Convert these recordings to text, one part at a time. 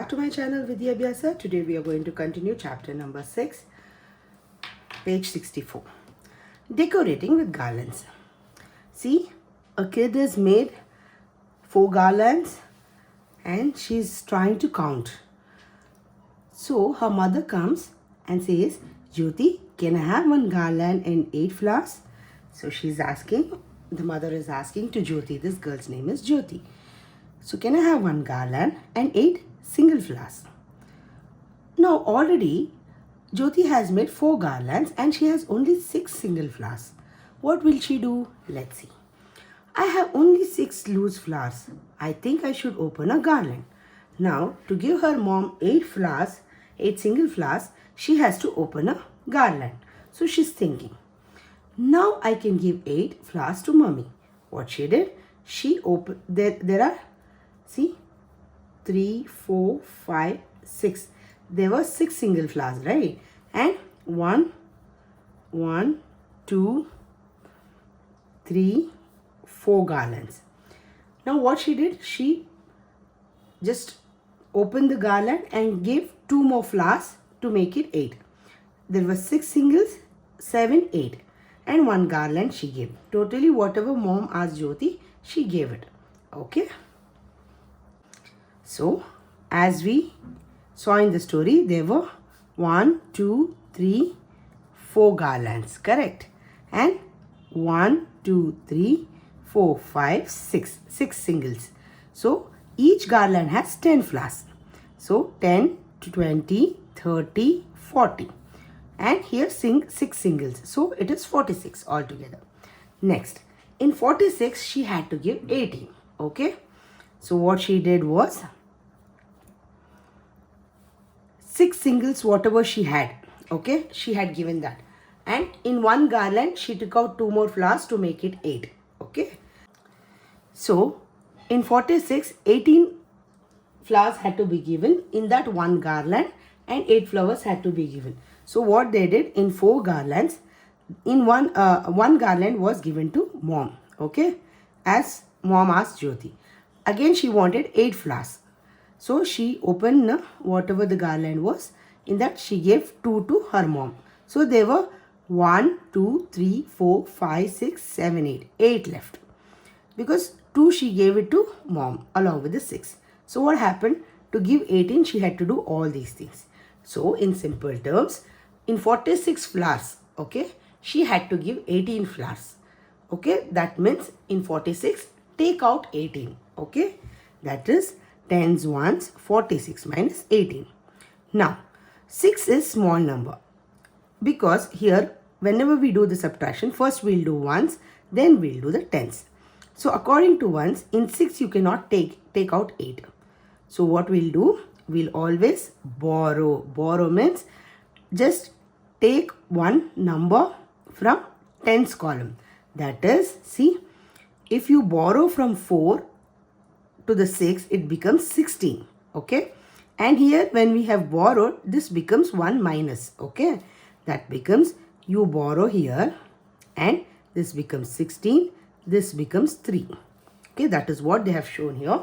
To my channel Vidya Abhyasa. Today we are going to continue chapter number 6, page 64. Decorating with garlands. See, a kid has made 4 garlands and she's trying to count. So her mother comes and says, Jyoti, can I have one garland and 8 flowers? So the mother is asking to Jyoti, this girl's name is Jyoti. So can I have one garland and 8 single flowers? Now already Jyoti has made 4 garlands and she has only 6 single flowers. What will she do? Let's see. I have only 6 loose flowers. I think I should open a garland. Now to give her mom 8 flowers, 8 single flowers, she has to open a garland. So she's thinking, now I can give 8 flowers to mommy. What she did? She opened, there are, see, 3, 4, 5, 6. There were 6 single flowers, right? And 1, 2, 3, 4 garlands. Now what she did? She just opened the garland and gave 2 more flowers to make it 8. There were 6 singles, 7, 8. And 1 garland she gave. Totally whatever mom asked Jyoti, she gave it. Okay. So, as we saw in the story, there were 1, 2, 3, 4 garlands, correct? And 1, 2, 3, 4, 5, 6. 6 singles. So, each garland has 10 flowers. So, 10 to 20, 30, 40. And here 6 singles. So, it is 46 altogether. Next, in 46, she had to give 18. Okay. So, what she did was 6 singles, whatever she had. Okay. She had given that. And in 1 garland, she took out 2 more flowers to make it 8. Okay. So, in 46, 18 flowers had to be given in that 1 garland and 8 flowers had to be given. So, what they did in 4 garlands, in one garland was given to mom. Okay. As mom asked Jyoti. Again, she wanted 8 flowers. So, she opened whatever the garland was. In that, she gave 2 to her mom. So, there were 1, 2, 3, 4, 5, 6, 7, 8. 8 left. Because 2 she gave it to mom along with the 6. So, what happened? To give 18, she had to do all these things. So, in simple terms, in 46 flowers, okay, she had to give 18 flowers. Okay, that means in 46, take out 18. Okay, that is 10's ones, 46 minus 18. Now, 6 is small number because here whenever we do the subtraction, first we'll do ones, then we'll do the tens. So according to ones, in 6 you cannot take out 8. So what we'll do? We'll always borrow. Borrow means just take one number from tens column. That is, see, if you borrow from 4 to the 6, it becomes 16. Okay. And here when we have borrowed, this becomes 1 minus. Okay. That becomes, you borrow here and this becomes 16. This becomes 3. Okay. That is what they have shown here.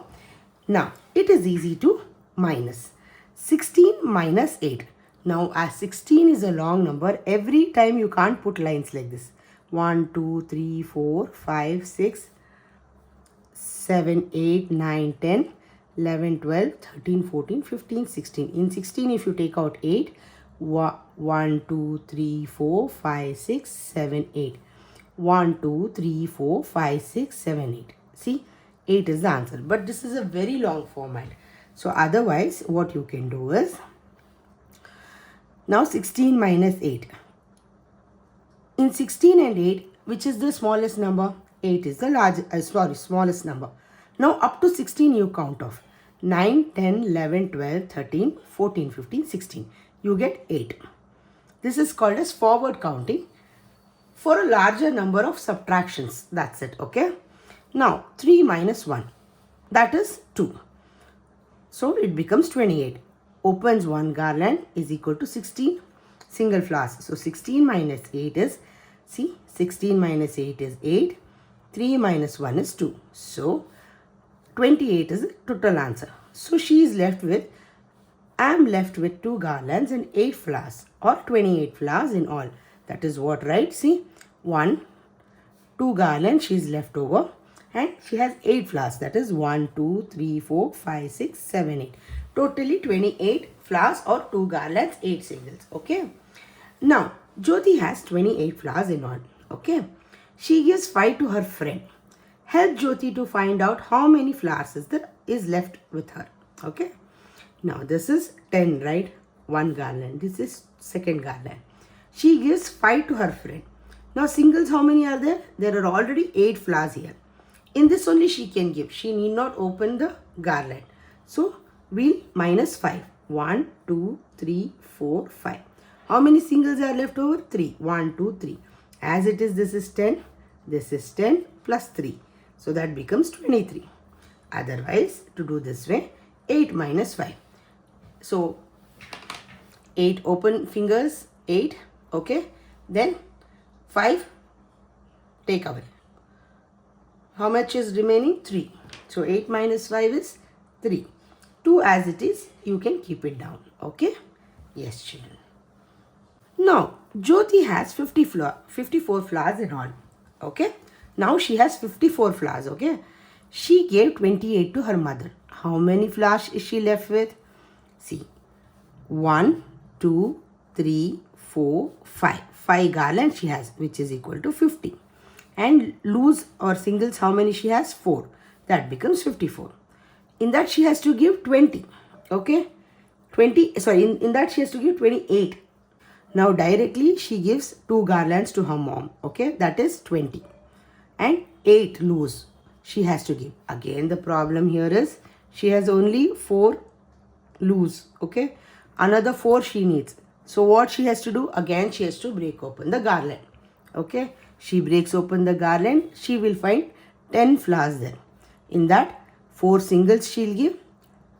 Now, it is easy to minus. 16 minus 8. Now, as 16 is a long number, every time you can't put lines like this. 1, 2, 3, 4, 5, 6, 7, 8, 9, 10, 11, 12, 13, 14, 15, 16. In 16, if you take out 8, 1, 2, 3, 4, 5, 6, 7, 8. 1, 2, 3, 4, 5, 6, 7, 8. See, 8 is the answer. But this is a very long format. So, otherwise, what you can do is, now 16 minus 8. In 16 and 8, which is the smallest number? 8 is the smallest number. Now, up to 16 you count off. 9, 10, 11, 12, 13, 14, 15, 16. You get 8. This is called as forward counting for a larger number of subtractions. That's it. Okay. Now, 3 minus 1. That is 2. So, it becomes 28. Opens 1 garland is equal to 16 single flowers. So, 16 minus 8 is, see, 16 minus 8 is 8. 3 minus 1 is 2. So, 28 is the total answer. So, she is left with I am left with 2 garlands and 8 flowers, or 28 flowers in all. That is what, right? See, 1, 2 garlands she is left over, and she has 8 flowers. That is 1, 2, 3, 4, 5, 6, 7, 8. Totally 28 flowers or 2 garlands, 8 singles. Okay. Now, Jyoti has 28 flowers in all. Okay. She gives 5 to her friend. Help Jyoti to find out how many flowers is left with her. Okay. Now, this is 10, right? 1 garland. This is second garland. She gives 5 to her friend. Now, singles, how many are there? There are already 8 flowers here. In this only she can give. She need not open the garland. So, we'll minus 5. 1, 2, 3, 4, 5. How many singles are left over? 3. 1, 2, 3. As it is, this is 10. This is 10 plus 3. So, that becomes 23. Otherwise, to do this way, 8 minus 5. So, 8 open fingers, 8, okay. Then 5 take away. How much is remaining? 3. So, 8 minus 5 is 3. 2 as it is, you can keep it down, okay. Yes, children. Now, Jyoti has 54 flowers in all, okay. Now, she has 54 flowers, okay. She gave 28 to her mother. How many flowers is she left with? See, 1, 2, 3, 4, 5. 5 garlands she has, which is equal to 50. And loose or singles, how many she has? 4. That becomes 54. In that she has to give 20. Okay. 20, sorry, in that she has to give 28. Now directly she gives 2 garlands to her mom. Okay. That is 20. And 8 loose she has to give. Again, the problem here is she has only 4 loose. Okay. Another 4 she needs. So what she has to do? Again, she has to break open the garland. Okay. She breaks open the garland. She will find 10 flowers there. In that, 4 singles she'll give.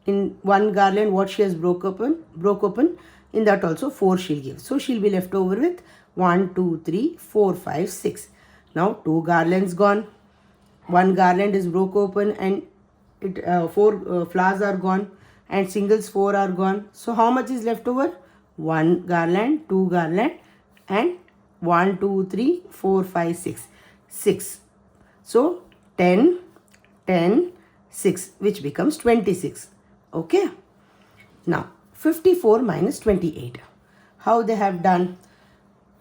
In 1 garland, what she has broke open. In that also 4 she'll give. So she'll be left over with 1, 2, 3, 4, 5, 6. Now 2 garlands gone. 1 garland is broke open and 4 flowers are gone. And singles 4 are gone. So how much is left over? 1 garland, 2 garland, and 1, 2, 3, 4, 5, 6. 6. So 10, 10, 6, which becomes 26. Okay. Now 54 minus 28. How they have done?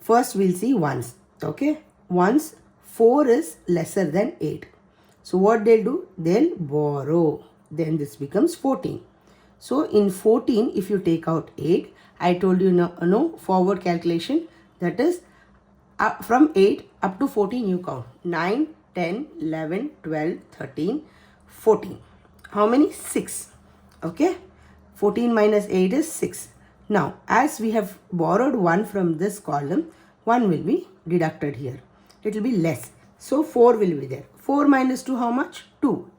First we'll see ones. Okay. Ones, 4 is lesser than 8. So what they'll do? They'll borrow. Then this becomes 14. So in 14, if you take out 8, I told you no forward calculation. That is from 8 up to 14 you count. 9, 10, 11, 12, 13, 14. How many? 6. Okay. 14 minus 8 is 6. Now, as we have borrowed 1 from this column, 1 will be deducted here. It will be less. So, 4 will be there. 4 minus 2, how much? 2.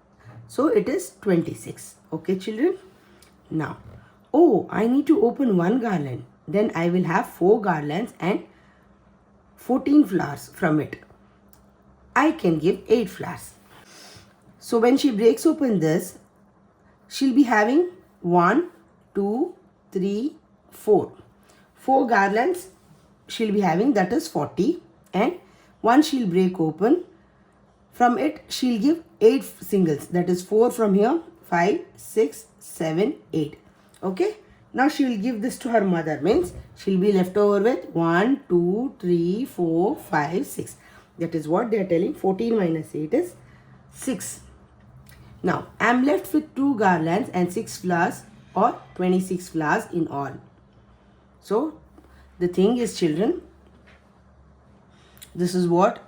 So, it is 26. Okay, children? Now, oh, I need to open 1 garland. Then I will have 4 garlands and 14 flowers from it. I can give 8 flowers. So, when she breaks open this, she'll be having 1, 2, 3, 4. 4 garlands she'll be having, that is 40. And 1 she'll break open. From it, she'll give 8 singles. That is 4 from here, 5, 6, 7, 8. Okay. Now she will give this to her mother. Means she'll be left over with 1, 2, 3, 4, 5, 6. That is what they are telling. 14 minus 8 is 6. Now, I am left with 2 garlands and 6 flowers or 26 flowers in all. So, the thing is, children, this is what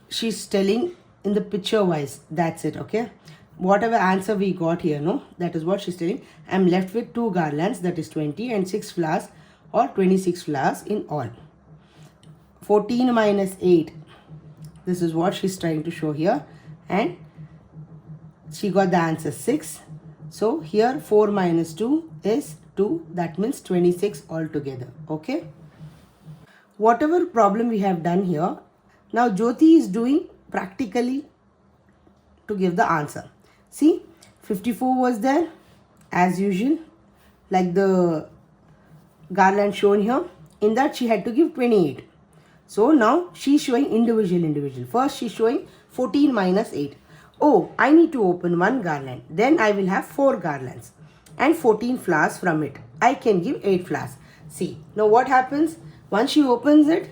she's telling in the picture wise. That's it, okay? Whatever answer we got here, no? That is what she's telling. I am left with 2 garlands, that is 20, and 6 flowers or 26 flowers in all. 14 minus 8. This is what she's trying to show here. And she got the answer 6. So here 4 minus 2 is 2. That means 26 altogether. Okay. Whatever problem we have done here, now Jyoti is doing practically to give the answer. See, 54 was there as usual. like the garland shown here. In that she had to give 28. So now she's showing individual. First she's showing 14 minus 8. Oh, I need to open one garland. Then I will have 4 garlands and 14 flowers from it. I can give 8 flowers. See, now what happens? Once she opens it,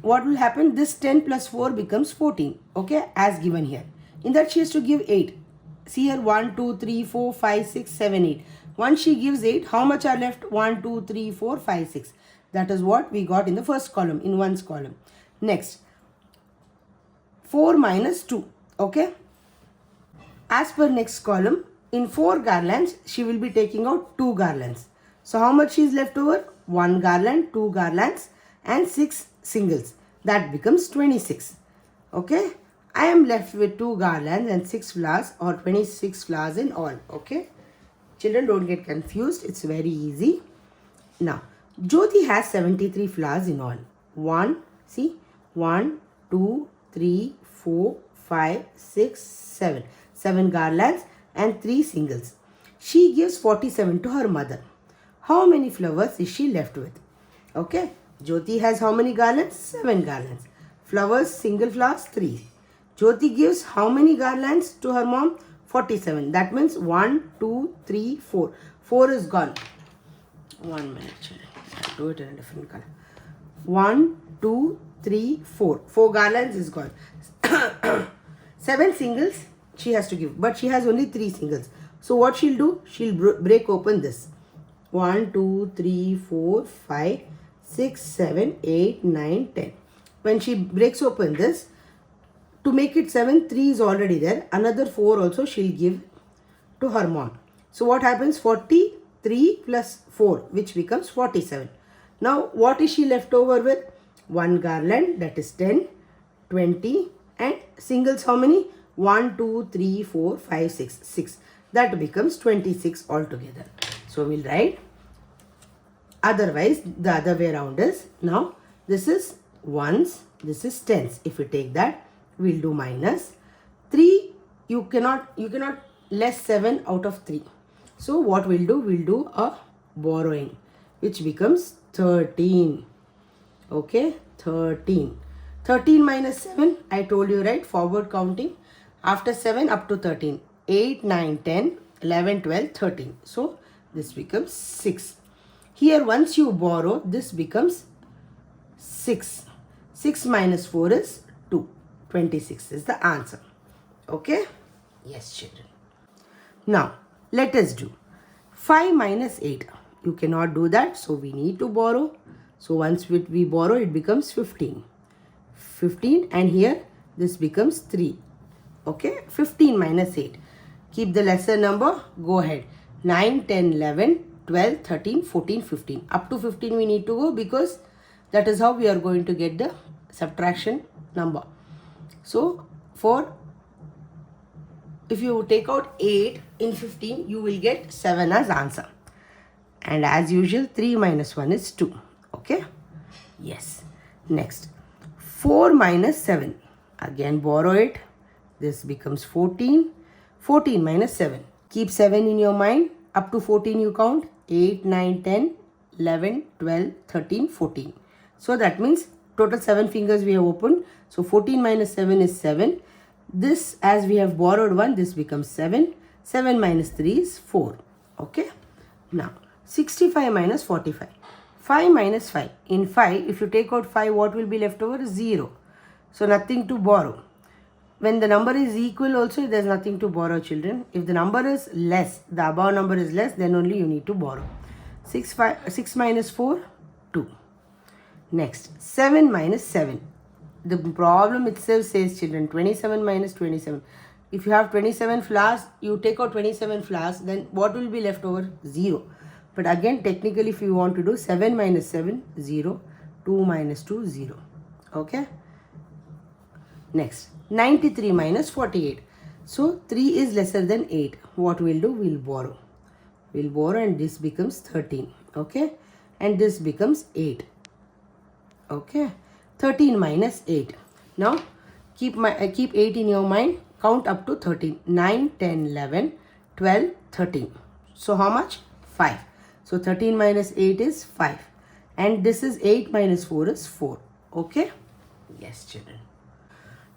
what will happen? This 10 plus 4 becomes 14. Okay, as given here. In that she has to give 8. See here, 1, 2, 3, 4, 5, 6, 7, 8. Once she gives 8, how much are left? 1, 2, 3, 4, 5, 6. That is what we got in the first column, in one's column. Next, 4 minus 2. Okay. As per next column, in 4 garlands, she will be taking out 2 garlands. So how much is left over? 1 garland, 2 garlands and 6 singles. That becomes 26. Okay. I am left with 2 garlands and 6 flowers, or 26 flowers in all. Okay. Children, don't get confused. It's very easy. Now, Jyoti has 73 flowers in all. 1, 2, 3, 4, 5, 6, 7. 7 garlands and 3 singles. She gives 47 to her mother. How many flowers is she left with? Okay. Jyoti has how many garlands? 7 garlands. Flowers, single flowers, 3. Jyoti gives how many garlands to her mom? 47. That means 1, 2, 3, 4. 4 is gone. 1 minute, children. I'll do it in a different color. 1, 2, 3, 4. 4 garlands is gone. 7 singles she has to give. But she has only 3 singles. So what she'll do? She'll break open this. 1, 2, 3, 4, 5, 6, 7, 8, 9, 10. When she breaks open this, to make it 7, 3 is already there. Another 4 also she'll give to her mom. So what happens? 43 plus 4, which becomes 47. Now what is she left over with? 1 garland, that is 10, 20, and singles how many? 1, 2, 3, 4, 5, 6, 6. That becomes 26 altogether. So we'll write. Otherwise, the other way around is, now this is ones, this is tens. If we take that, we'll do minus 3. You cannot less 7 out of 3. So what we'll do a borrowing, which becomes 13. Okay, 13. 13 minus 7, I told you, right? Forward counting. After 7 up to 13. 8, 9, 10, 11, 12, 13. So this becomes 6. Here once you borrow, this becomes 6. 6 minus 4 is 2. 26 is the answer. Okay? Yes, children. Now, let us do 5 minus 8. You cannot do that, so we need to borrow. So once we borrow, it becomes 15. 15, and here this becomes 3. Okay? 15 minus 8. Keep the lesser number. Go ahead. 9, 10, 11, 12, 13, 14, 15. Up to 15 we need to go, because that is how we are going to get the subtraction number. So, if you take out 8 in 15, you will get 7 as answer. And as usual, 3 minus 1 is 2. Okay? Yes. Next. 4 minus 7. Again borrow it. This becomes 14. 14 minus 7. Keep 7 in your mind. Up to 14 you count. 8, 9, 10, 11, 12, 13, 14. So that means total 7 fingers we have opened. So 14 minus 7 is 7. This, as we have borrowed 1, this becomes 7. 7 minus 3 is 4. Okay. Now 65 minus 45. 5 minus 5. In 5, if you take out 5, what will be left over? 0. So nothing to borrow. When the number is equal also, there is nothing to borrow, children. If the number is less, the above number is less, then only you need to borrow. 6 minus 4, 2. Next, 7 minus 7. The problem itself says, children, 27 minus 27. If you have 27 flowers, you take out 27 flowers, then what will be left over? 0. But again, technically, if you want to do 7 minus 7, 0. 2 minus 2, 0. Okay. Next, 93 minus 48. So 3 is lesser than 8. What we'll do? We'll borrow. We'll borrow, and this becomes 13. Okay. And this becomes 8. Okay. 13 minus 8. Now keep 8 in your mind. Count up to 13. 9, 10, 11, 12, 13. So how much? 5. So 13 minus 8 is 5. And this is 8 minus 4 is 4. Okay? Yes, children.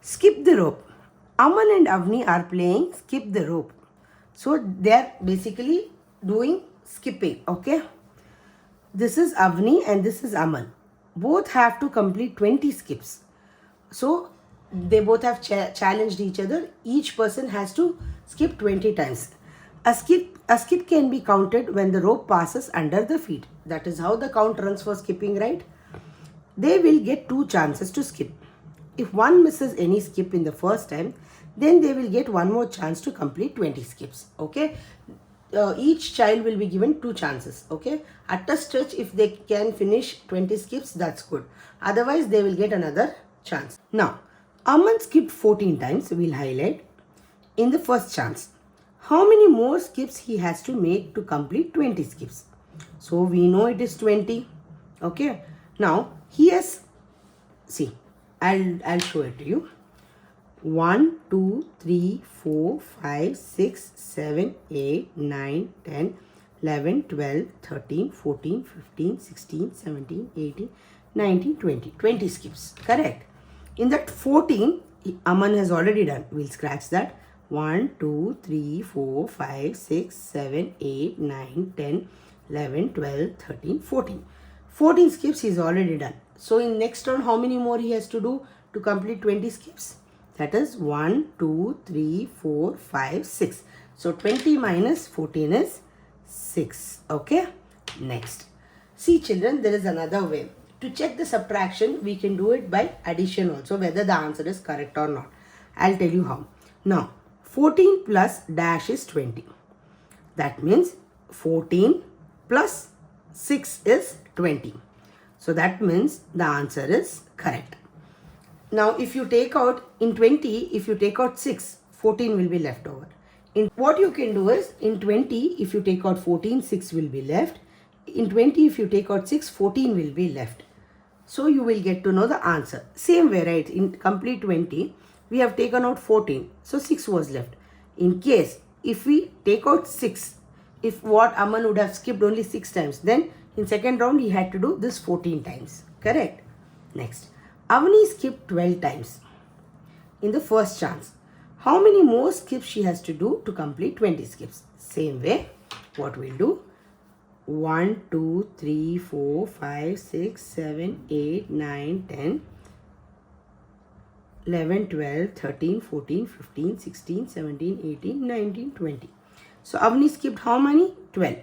Skip the rope. Aman and Avni are playing skip the rope. So they are basically doing skipping. Okay? This is Avni and this is Aman. Both have to complete 20 skips. So they both have challenged each other. Each person has to skip 20 times. A skip can be counted when the rope passes under the feet. That is how the count runs for skipping, right? They will get 2 chances to skip. If one misses any skip in the first time, then they will get one more chance to complete 20 skips. Okay? Each child will be given 2 chances. Okay? At a stretch, if they can finish 20 skips, that's good. Otherwise, they will get another chance. Now, Aman skipped 14 times. We'll highlight in the first chance. How many more skips he has to make to complete 20 skips? So we know it is 20. Okay. Now he has, see, I'll show it to you. 1, 2, 3, 4, 5, 6, 7, 8, 9, 10, 11, 12, 13, 14, 15, 16, 17, 18, 19, 20. 20 skips. Correct. In that 14, Aman has already done. We'll scratch that. 1, 2, 3, 4, 5, 6, 7, 8, 9, 10, 11, 12, 13, 14. 14 skips he's already done. So in next round, how many more he has to do to complete 20 skips? That is 1, 2, 3, 4, 5, 6. So 20 minus 14 is 6. Okay. Next. See children, there is another way. To check the subtraction, we can do it by addition also, whether the answer is correct or not. I'll tell you how. Now, 14 plus dash is 20. That means 14 plus 6 is 20. So that means the answer is correct. Now, if you take out in 20, if you take out 6, 14 will be left over. In what you can do is, in 20, if you take out 14, 6 will be left. In 20, if you take out 6, 14 will be left. So you will get to know the answer. Same way, right? In complete 20, we have taken out 14. So 6 was left. In case, if we take out 6, if what Aman would have skipped only 6 times, then in second round, he had to do this 14 times. Correct? Next. Avni skipped 12 times in the first chance. How many more skips she has to do to complete 20 skips? Same way, what we'll do? 1, 2, 3, 4, 5, 6, 7, 8, 9, 10, 11, 12, 13, 14, 15, 16, 17, 18, 19, 20. So Avni skipped how many? 12.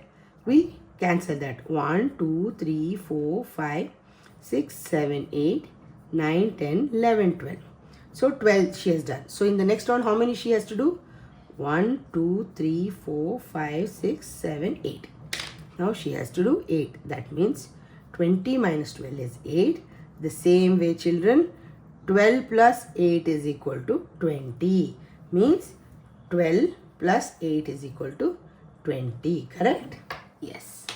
We cancel that. 1, 2, 3, 4, 5, 6, 7, 8, 9, 10, 11, 12. So 12 she has done. So in the next round, how many she has to do? 1, 2, 3, 4, 5, 6, 7, 8. Now she has to do 8. That means 20 minus 12 is 8. The same way, children, 12 plus 8 is equal to 20. Means 12 plus 8 is equal to 20. Correct? Yes.